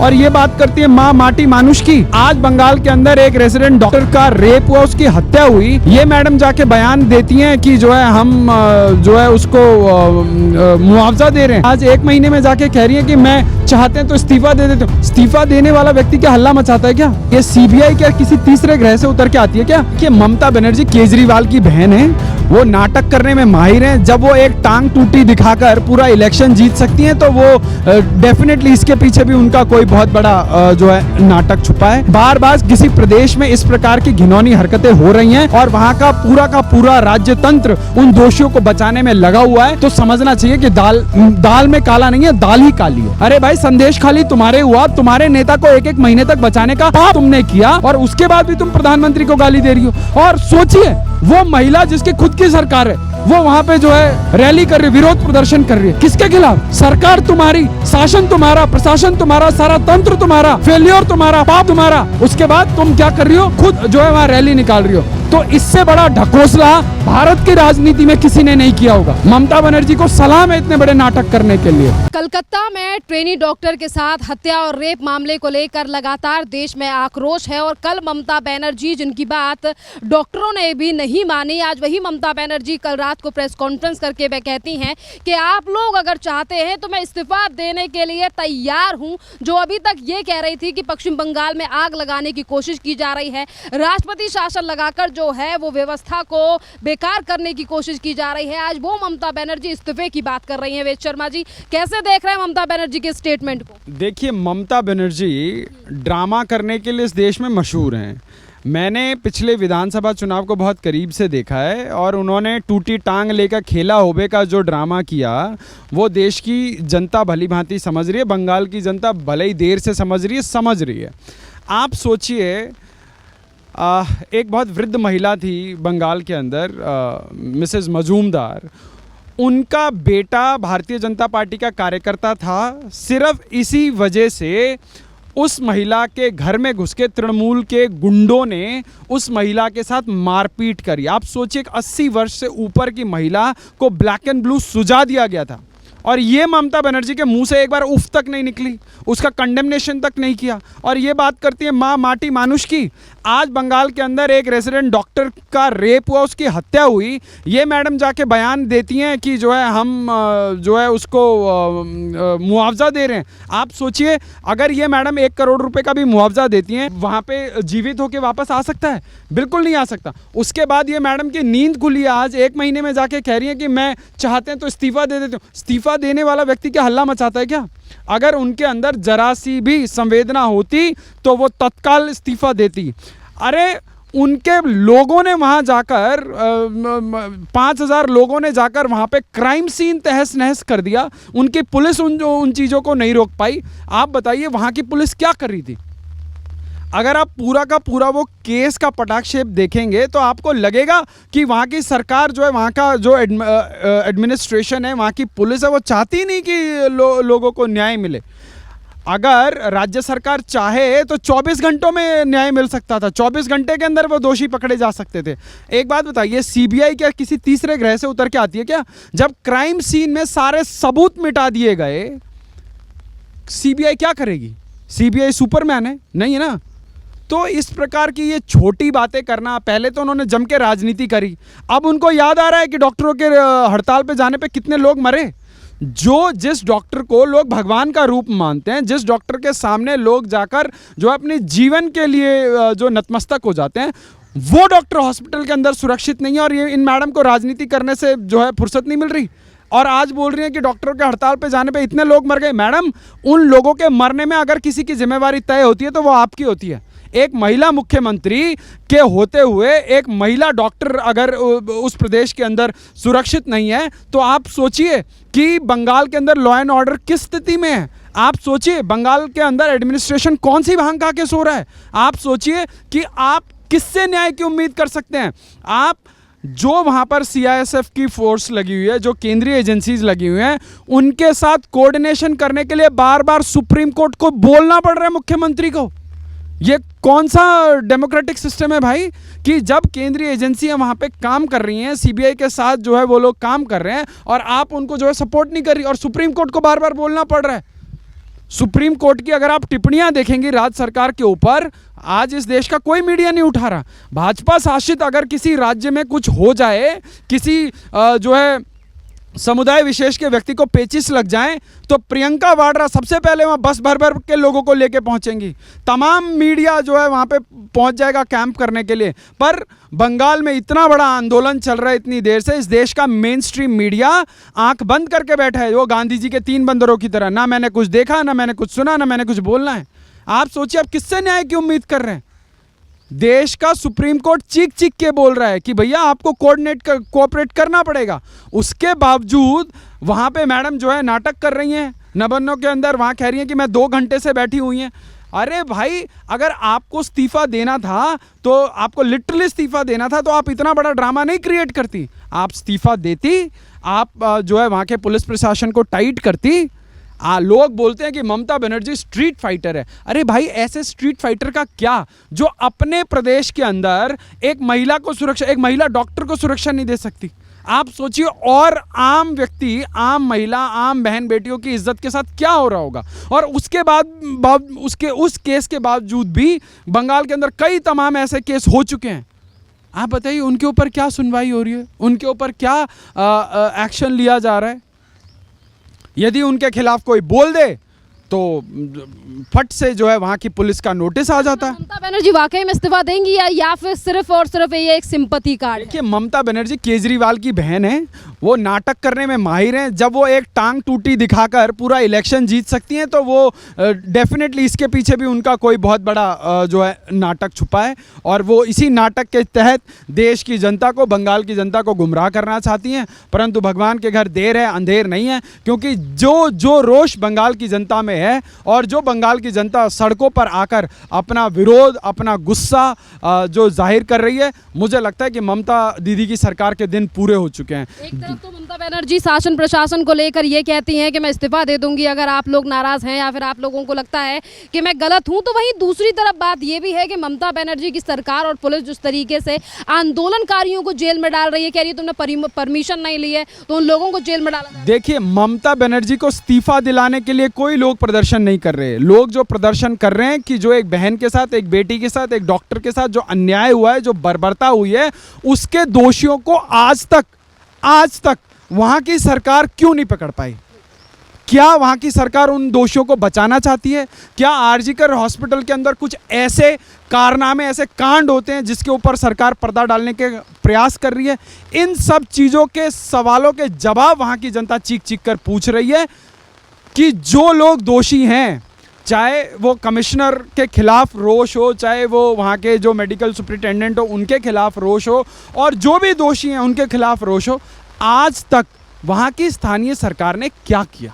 और ये बात करती है माँ माटी मानुष की। आज बंगाल के अंदर एक रेजिडेंट डॉक्टर का रेप हुआ, उसकी हत्या हुई। ये मैडम जाके बयान देती हैं कि जो है हम जो है उसको मुआवजा दे रहे हैं। आज 1 महीने में जाके कह रही है कि मैं चाहते हैं तो इस्तीफा दे देते हूँ। इस्तीफा देने वाला व्यक्ति क्या हल्ला मचाता है क्या? ये सीबीआई क्या किसी तीसरे ग्रह से उतर के आती है क्या? कि ममता बनर्जी केजरीवाल की बहन है, वो नाटक करने में माहिर हैं। जब वो एक टांग टूटी दिखाकर पूरा इलेक्शन जीत सकती हैं तो वो डेफिनेटली इसके पीछे भी उनका कोई बहुत बड़ा जो है नाटक छुपा है। बार बार किसी प्रदेश में इस प्रकार की घिनौनी हरकतें हो रही हैं और वहां का पूरा राज्य तंत्र उन दोषियों को बचाने में लगा हुआ है। तो समझना चाहिए कि दाल में काला नहीं है, दाल ही काली है। अरे भाई, संदेश खाली तुम्हारे हुआ, तुम्हारे नेता को 1-1 महीने तक बचाने का पाप तुमने किया और उसके बाद भी तुम प्रधानमंत्री को गाली दे रही हो। और सोचिए, वो महिला जिसकी खुद की सरकार है, वो वहां पे जो है रैली कर रही है, विरोध प्रदर्शन कर रही है। किसके खिलाफ? सरकार तुम्हारी, शासन तुम्हारा, प्रशासन तुम्हारा, सारा तंत्र तुम्हारा, फेलियर तुम्हारा, पाप तुम्हारा। उसके बाद तुम क्या कर रही हो? खुद जो है वहां रैली निकाल रही हो। तो इससे बड़ा ढकोसला भारत की राजनीति में किसी ने नहीं किया होगा। ममता बनर्जी को सलाम है इतने बड़े नाटक करने के लिए। कलकत्ता में ट्रेनी डॉक्टर के साथ हत्या और रेप मामले को लेकर लगातार देश में आक्रोश है और कल ममता बनर्जी, जिनकी बात डॉक्टरों ने भी नहीं मानी, आज वही ममता बनर्जी कल रात को प्रेस कॉन्फ्रेंस करके वे कहती हैं कि आप लोग अगर चाहते हैं तो मैं इस्तीफा देने के लिए तैयार हूं। जो अभी तक ये कह रही थी कि पश्चिम बंगाल में आग लगाने की कोशिश की जा रही है, राष्ट्रपति शासन लगाकर जो है वो व्यवस्था को बेकार करने की कोशिश की जा रही है, आज वो ममता बनर्जी इस्तीफे की बात कर रही हैं। वेद शर्मा जी, कैसे देख रहे हैं ममता बनर्जी के स्टेटमेंट को? देखिए, ममता बनर्जी ड्रामा करने के लिए इस देश में मशहूर हैं। मैंने पिछले विधानसभा चुनाव को बहुत करीब से देखा है और उन्होंने टूटी टांग लेकर खेला होबे का जो ड्रामा किया, वो देश की जनता भली भांति समझ रही है। बंगाल की जनता भले ही देर से समझ रही है। आप सोचिए, एक बहुत वृद्ध महिला थी बंगाल के अंदर, मिसेस मजूमदार। उनका बेटा भारतीय जनता पार्टी का कार्यकर्ता था। सिर्फ इसी वजह से उस महिला के घर में घुस के तृणमूल के गुंडों ने उस महिला के साथ मारपीट करी। आप सोचिए, 80 वर्ष से ऊपर की महिला को ब्लैक एंड ब्लू सुझा दिया गया था और ये ममता बनर्जी के मुंह से एक बार उफ तक नहीं निकली, उसका कंडेमनेशन तक नहीं किया। और ये बात करती है माँ माटी मानुष की। आज बंगाल के अंदर एक रेजिडेंट डॉक्टर का रेप हुआ, उसकी हत्या हुई। ये मैडम जाके बयान देती हैं कि जो है हम जो है उसको मुआवजा दे रहे हैं। आप सोचिए, अगर ये मैडम 1 करोड़ रुपए का भी मुआवजा देती हैं, वहाँ पे जीवित होकर वापस आ सकता है? बिल्कुल नहीं आ सकता। उसके बाद ये मैडम की नींद खुली है। आज 1 महीने में जाके कह रही है कि मैं चाहते हैं तो इस्तीफा दे देते हूँ। इस्तीफा देने वाला व्यक्ति क्या हल्ला मचाता है क्या? अगर उनके अंदर जरा सी भी संवेदना होती तो वो तत्काल इस्तीफा देती। अरे, उनके लोगों ने वहां जाकर 5000 लोगों ने जाकर वहां पे क्राइम सीन तहस नहस कर दिया। उनकी पुलिस उन चीज़ों को नहीं रोक पाई। आप बताइए, वहां की पुलिस क्या कर रही थी? अगर आप पूरा का पूरा वो केस का पटाक्षेप देखेंगे तो आपको लगेगा कि वहाँ की सरकार जो है, वहाँ का जो एडमिनिस्ट्रेशन है, वहाँ की पुलिस है, वो चाहती नहीं कि लोगों को न्याय मिले। अगर राज्य सरकार चाहे तो 24 घंटों में न्याय मिल सकता था। 24 घंटे के अंदर वो दोषी पकड़े जा सकते थे। एक बात बताइए, सीबीआई क्या किसी तीसरे ग्रह से उतर के आती है क्या? जब क्राइम सीन में सारे सबूत मिटा दिए गए, सीबीआई क्या करेगी? सीबीआई सुपरमैन है? नहीं है ना। तो इस प्रकार की ये छोटी बातें करना, पहले तो उन्होंने जम के राजनीति करी, अब उनको याद आ रहा है कि डॉक्टरों के हड़ताल पे जाने पे कितने लोग मरे। जिस डॉक्टर को लोग भगवान का रूप मानते हैं, जिस डॉक्टर के सामने लोग जाकर जो अपने जीवन के लिए जो नतमस्तक हो जाते हैं, वो डॉक्टर हॉस्पिटल के अंदर सुरक्षित नहीं है। और ये इन मैडम को राजनीति करने से जो है फुर्सत नहीं मिल रही और आज बोल रही है कि डॉक्टरों के हड़ताल पे जाने पे इतने लोग मर गए। मैडम, उन लोगों के मरने में अगर किसी की जिम्मेवारी तय होती है तो वो आपकी होती है। एक महिला मुख्यमंत्री के होते हुए एक महिला डॉक्टर अगर उस प्रदेश के अंदर सुरक्षित नहीं है तो आप सोचिए कि बंगाल के अंदर लॉ एंड ऑर्डर किस स्थिति में है। आप सोचिए, बंगाल के अंदर एडमिनिस्ट्रेशन कौन सी भांग खा के सो रहा है। आप सोचिए कि आप किससे न्याय की उम्मीद कर सकते हैं। आप जो वहाँ पर सीआईएसएफ की फोर्स लगी हुई है, जो केंद्रीय एजेंसीज लगी हुई हैं, उनके साथ कोऑर्डिनेशन करने के लिए बार बार सुप्रीम कोर्ट को बोलना पड़ रहा है मुख्यमंत्री को। ये कौन सा डेमोक्रेटिक सिस्टम है भाई कि जब केंद्रीय एजेंसियां वहां पे काम कर रही हैं, सीबीआई के साथ जो है वो लोग काम कर रहे हैं और आप उनको जो है सपोर्ट नहीं कर रही और सुप्रीम कोर्ट को बार बार बोलना पड़ रहा है। सुप्रीम कोर्ट की अगर आप टिप्पणियां देखेंगे राज्य सरकार के ऊपर, आज इस देश का कोई मीडिया नहीं उठा रहा। भाजपा शासित अगर किसी राज्य में कुछ हो जाए, किसी जो है समुदाय विशेष के व्यक्ति को पेचिश लग जाए, तो प्रियंका वाड्रा सबसे पहले वहाँ बस भर भर के लोगों को लेके पहुंचेंगी। तमाम मीडिया जो है वहाँ पे पहुंच जाएगा कैंप करने के लिए। पर बंगाल में इतना बड़ा आंदोलन चल रहा है इतनी देर से, इस देश का मेन स्ट्रीम मीडिया आंख बंद करके बैठा है, वो गांधी जी के 3 बंदरों की तरह। ना मैंने कुछ देखा, ना मैंने कुछ सुना, ना मैंने कुछ बोलना है। आप सोचिए आप किससे न्याय की उम्मीद कर रहे हैं? देश का सुप्रीम कोर्ट चीख चीख के बोल रहा है कि भैया आपको कोऑपरेट करना पड़ेगा। उसके बावजूद वहां पे मैडम जो है नाटक कर रही हैं नवन्नों के अंदर, वहां कह रही हैं कि मैं 2 घंटे से बैठी हुई हैं। अरे भाई, अगर आपको इस्तीफा देना था, तो आपको लिटरली इस्तीफा देना था, तो आप इतना बड़ा ड्रामा नहीं क्रिएट करती। आप इस्तीफा देती, आप जो है वहां के पुलिस प्रशासन को टाइट करती। लोग बोलते हैं कि ममता बनर्जी स्ट्रीट फाइटर है। अरे भाई, ऐसे स्ट्रीट फाइटर का क्या जो अपने प्रदेश के अंदर एक महिला को सुरक्षा, एक महिला डॉक्टर को सुरक्षा नहीं दे सकती। आप सोचिए, और आम व्यक्ति, आम महिला, आम बहन बेटियों की इज्जत के साथ क्या हो रहा होगा। और उसके बाद उस केस के बावजूद भी बंगाल के अंदर कई तमाम ऐसे केस हो चुके हैं। आप बताइए उनके ऊपर क्या सुनवाई हो रही है, उनके ऊपर क्या एक्शन लिया जा रहा है। यदि उनके खिलाफ कोई बोल दे तो फट से जो है वहां की पुलिस का नोटिस आ जाता है। ममता बनर्जी वाकई में इस्तीफा देंगी या फिर सिर्फ और सिर्फ ये एक सिंपैथी कार्ड? देखिए, ममता बनर्जी केजरीवाल की बहन है, वो नाटक करने में माहिर हैं। जब वो एक टांग टूटी दिखाकर पूरा इलेक्शन जीत सकती हैं, तो वो डेफिनेटली इसके पीछे भी उनका कोई बहुत बड़ा जो है नाटक छुपा है, और वो इसी नाटक के तहत देश की जनता को, बंगाल की जनता को गुमराह करना चाहती हैं। परंतु भगवान के घर देर है अंधेर नहीं है, क्योंकि जो रोष बंगाल की जनता में है, और जो बंगाल की जनता सड़कों पर आकर अपना विरोध, अपना गुस्सा जो जाहिर कर रही है, मुझे लगता है कि ममता दीदी की सरकार के दिन पूरे हो चुके हैं। एक तरफ तो ममता बनर्जी शासन प्रशासन को लेकर ये कहती हैं कि मैं इस्तीफा दे दूंगी अगर आप लोग नाराज हैं या फिर आप लोगों को लगता है कि मैं गलत हूं, तो वहीं दूसरी तरफ बात ये भी है कि ममता बनर्जी की सरकार और पुलिस जिस तरीके से आंदोलनकारियों को जेल में डाल रही है, कह रही है तुमने परमिशन नहीं ली है तो उन लोगों को जेल में डाला। देखिए, ममता बनर्जी को इस्तीफा दिलाने के लिए कोई लोग प्रदर्शन नहीं कर रहे। लोग जो प्रदर्शन कर रहे हैं कि जो एक बहन के साथ, एक बेटी के साथ, एक डॉक्टर के साथ जो अन्याय हुआ है, जो बर्बरता हुई है, उसके दोषियों को आज तक वहां की सरकार क्यों नहीं पकड़ पाई? क्या वहां की सरकार उन दोषियों को बचाना चाहती है? क्या आरजीकर हॉस्पिटल के अंदर कुछ ऐसे कारनामे, ऐसे कांड होते हैं जिसके ऊपर सरकार पर्दा डालने के प्रयास कर रही है? इन सब चीजों के सवालों के जवाब वहां की जनता चीख चीख कर पूछ रही है कि जो लोग दोषी हैं, चाहे वो कमिश्नर के खिलाफ रोष हो, चाहे वो वहाँ के जो मेडिकल सुपरिटेंडेंट हो उनके खिलाफ रोष हो, और जो भी दोषी हैं उनके खिलाफ रोष हो, आज तक वहाँ की स्थानीय सरकार ने क्या किया?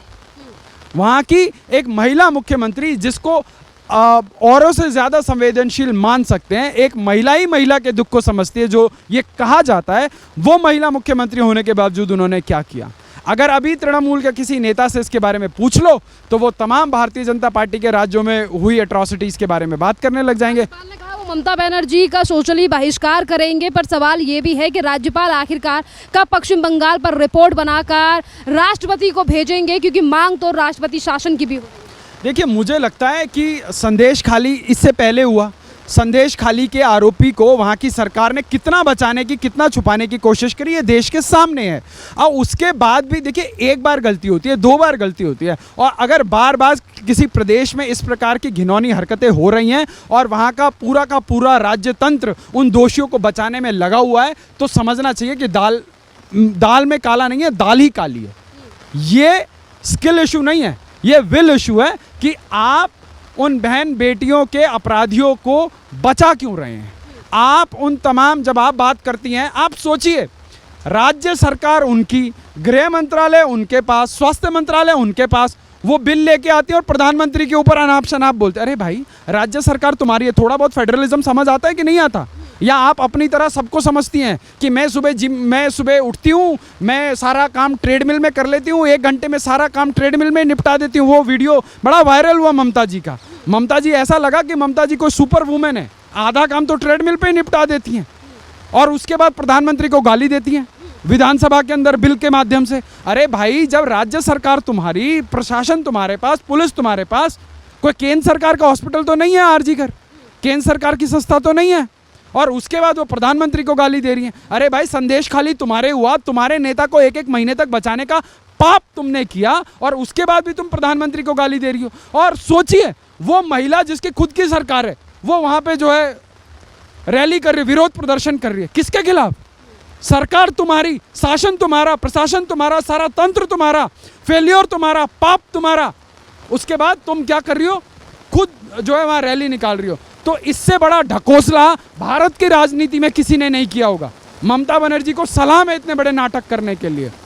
वहाँ की एक महिला मुख्यमंत्री, जिसको औरों से ज़्यादा संवेदनशील मान सकते हैं, एक महिला ही महिला के दुख को समझती है जो ये कहा जाता है, वो महिला मुख्यमंत्री होने के बावजूद उन्होंने क्या किया? अगर अभी तृणमूल के किसी नेता से इसके बारे में पूछ लो तो वो तमाम भारतीय जनता पार्टी के राज्यों में हुई एट्रॉसिटीज के बारे में बात करने लग जाएंगे। राज्यपाल ने कहा वो ममता बनर्जी का सोशली बहिष्कार करेंगे, पर सवाल ये भी है कि राज्यपाल आखिरकार कब पश्चिम बंगाल पर रिपोर्ट बनाकर राष्ट्रपति को भेजेंगे, क्योंकि मांग तो राष्ट्रपति शासन की भी हो। देखिए, मुझे लगता है कि संदेश खाली इससे पहले हुआ। संदेश खाली के आरोपी को वहाँ की सरकार ने कितना बचाने की, कितना छुपाने की कोशिश करी, ये देश के सामने है। और उसके बाद भी देखिए, एक बार गलती होती है, 2 बार गलती होती है, और अगर बार बार किसी प्रदेश में इस प्रकार की घिनौनी हरकतें हो रही हैं और वहाँ का पूरा राज्य तंत्र उन दोषियों को बचाने में लगा हुआ है, तो समझना चाहिए कि दाल में काला नहीं है, दाल ही काली है। ये स्किल इशू नहीं है, ये विल इशू है कि आप उन बहन बेटियों के अपराधियों को बचा क्यों रहे हैं। आप उन तमाम, जब आप बात करती हैं, आप सोचिए, राज्य सरकार उनकी, गृह मंत्रालय उनके पास, स्वास्थ्य मंत्रालय उनके पास, वो बिल लेके आती है और प्रधानमंत्री के ऊपर अनाप शनाप बोलते। अरे भाई, राज्य सरकार तुम्हारी है, थोड़ा बहुत फेडरलिज्म समझ आता है कि नहीं आता? या आप अपनी तरह सबको समझती हैं कि मैं सुबह उठती हूँ, मैं सारा काम ट्रेडमिल में कर लेती हूँ, 1 घंटे में सारा काम ट्रेडमिल में निपटा देती हूँ। वो वीडियो बड़ा वायरल हुआ ममता जी का। ममता जी, ऐसा लगा कि ममता जी कोई सुपर वुमेन है, आधा काम तो ट्रेडमिल पे ही निपटा देती हैं और उसके बाद प्रधानमंत्री को गाली देती हैं। विधानसभा के अंदर बिल के माध्यम से। अरे भाई, जब राज्य सरकार तुम्हारी, प्रशासन तुम्हारे पास, पुलिस तुम्हारे पास, कोई केंद्र सरकार का हॉस्पिटल तो नहीं है आरजी कर, केंद्र सरकार की संस्था तो नहीं है, और उसके बाद वो प्रधानमंत्री को गाली दे रही है। अरे भाई, संदेश खाली तुम्हारे हुआ, तुम्हारे नेता को एक एक महीने तक बचाने का पाप तुमने किया, और उसके बाद भी तुम प्रधानमंत्री को गाली दे रही हो। और सोचिए, वो महिला जिसकी खुद की सरकार है, वो वहां पे जो है रैली कर रही है, विरोध प्रदर्शन कर रही है, किसके खिलाफ? सरकार तुम्हारी, शासन तुम्हारा, प्रशासन तुम्हारा, सारा तंत्र तुम्हारा, फेलियर तुम्हारा, पाप तुम्हारा। उसके बाद तुम क्या कर रही हो? खुद जो है वहां रैली निकाल रही हो। तो इससे बड़ा ढकोसला भारत की राजनीति में किसी ने नहीं किया होगा। ममता बनर्जी को सलाम है इतने बड़े नाटक करने के लिए।